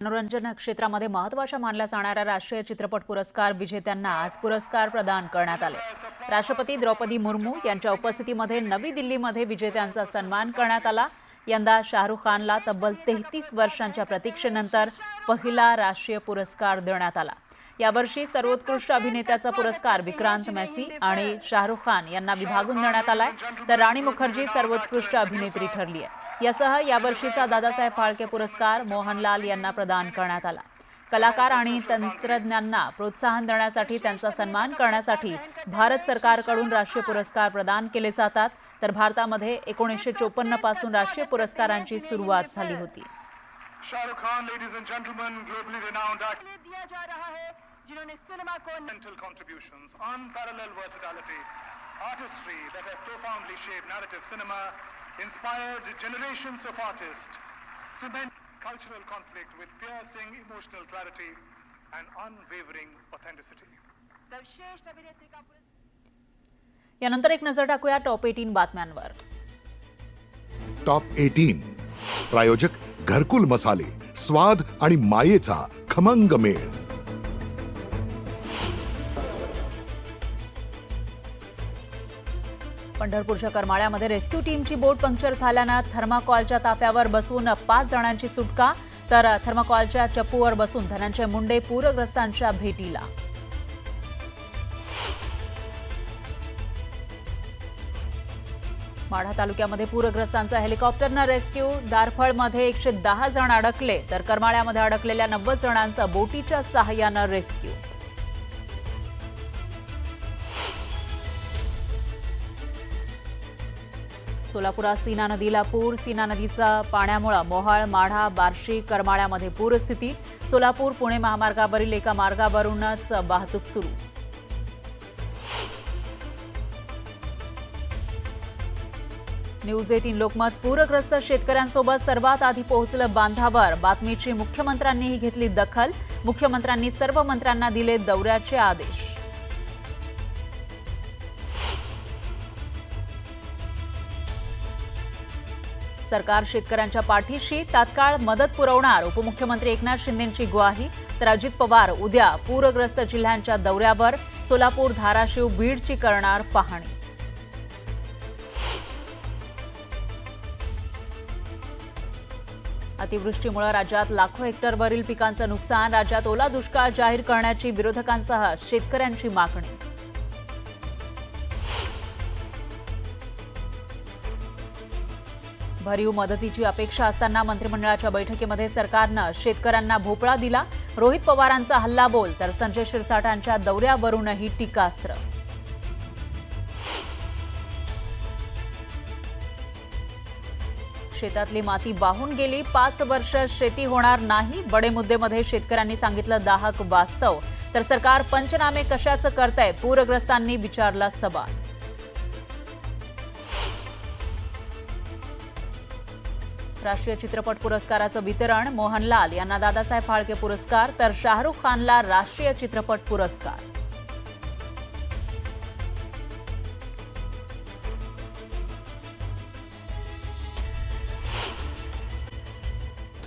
मनोरंजन क्षेत्रामध्ये महत्त्वाच्या मानल्या जाणाऱ्या राष्ट्रीय चित्रपट पुरस्कार विजेत्यांना आज पुरस्कार प्रदान करण्यात आले। राष्ट्रपती द्रौपदी मुर्मू यांच्या उपस्थितीमध्ये नवी दिल्लीमध्ये विजेत्यांचा सन्मान करण्यात आला। यंदा शाहरुख खानला तब्बल 33 वर्षांच्या प्रतीक्षेनंतर पहिला राष्ट्रीय पुरस्कार देण्यात आला। यावर्षी सर्वोत्कृष्ट अभिनेत्याचा पुरस्कार विक्रांत मैसी आणि शाहरुख खान यांना विभागून देण्यात आलाय, तर राणी मुखर्जी सर्वोत्कृष्ट अभिनेत्री ठरली आहे। यासह यावर्षीचा दादासाहेब फाळके पुरस्कार मोहनलाल यांना प्रदान करण्यात आला। कलाकार आणि तंत्रज्ञांना प्रोत्साहन देण्यासाठी त्यांचा सन्मान करण्यासाठी भारत सरकारकडून राष्ट्रीय पुरस्कार प्रदान केले जातात, तर भारतामध्ये 1954 पासून राष्ट्रीय पुरस्कारांची सुरुवात झाली होती। Shahrukh Khan, ladies and gentlemen, globally renowned actor, दिया जा रहा है जिन्होंने सिनेमा को mental contributions, unparalleled versatility, artistry that have profoundly shaped narrative cinema, inspired generations of artists, cement cultural conflict with piercing emotional clarity and unwavering authenticity. सर्वश्रेष्ठ अभिनेत्री का पुरस्कार। यानंतर एक नजर टाकूया टॉप 18 बातम्यांवर। टॉप 18 प्रायोजक घरकुल मसाले, स्वाद आणि मायेचा खमंग मेळ। पंढरपूरच्या करमाळ्यामध्ये रेस्क्यू टीमची बोट पंक्चर झाल्यानं थर्माकॉलच्या ताफ्यावर बसून 5 जणांची सुटका, तर थर्माकॉलच्या चप्पूवर बसून धनंजय मुंडे पूरग्रस्तांच्या भेटीला। माढा तालुक्यामध्ये पूरग्रस्तांचा हेलिकॉप्टरनं रेस्क्यू, दारफळमध्ये 110 जण अडकले, तर करमाळ्यामध्ये अडकलेल्या 90 जणांचा बोटीच्या सहाय्यानं रेस्क्यू। सोलापुरात सीना नदीला पूर, सीना नदीचा पाण्यामुळे मोहाळ, माढा, बार्शी, करमाळ्यामध्ये पूरस्थिती। सोलापूर पुणे महामार्गावरील एका मार्गावरूनच वाहतूक सुरू। न्यूज 18 लोकमत, पूरग्रस्त शेतकऱ्यांसोबत सर्वात आधी पोहोचलं बांधावर, बातमीची मुख्यमंत्र्यांनीही घेतली दखल। मुख्यमंत्र्यांनी सर्व मंत्र्यांना दिले दौऱ्याचे आदेश। सरकार शेतकऱ्यांच्या पाठीशी, तात्काळ मदत पुरवणार, उपमुख्यमंत्री एकनाथ शिंदेंची ग्वाही। तर अजित पवार उद्या पूरग्रस्त जिल्ह्यांच्या दौऱ्यावर, सोलापूर, धाराशिव, बीडची करणार पाहणी। अतिवृष्टीमुळे राज्यात लाखो हेक्टरवरील पिकांचं नुकसान, राज्यात ओला दुष्काळ जाहीर करण्याची विरोधकांसह शेतकऱ्यांची मागणी। भरीव मदतीची अपेक्षा असताना मंत्रिमंडळाच्या बैठकीमध्ये सरकारनं शेतकऱ्यांना भोपळा दिला, रोहित पवारांचा हल्लाबोल, तर संजय शिरसाटांच्या दौऱ्यावरूनही टीकास्त्र। शेतातली माती वाहून गेली, 5 वर्ष शेती होणार नाही, बडे मुद्देमध्ये शेतकऱ्यांनी सांगितलं दाहक वास्तव, तर सरकार पंचनामे कशाचं करतंय, पूरग्रस्तांनी विचारला सवाल। राष्ट्रीय चित्रपट पुरस्काराचं वितरण, मोहनलाल यांना दादासाहेब फाळके पुरस्कार, तर शाहरुख खानला राष्ट्रीय चित्रपट पुरस्कार।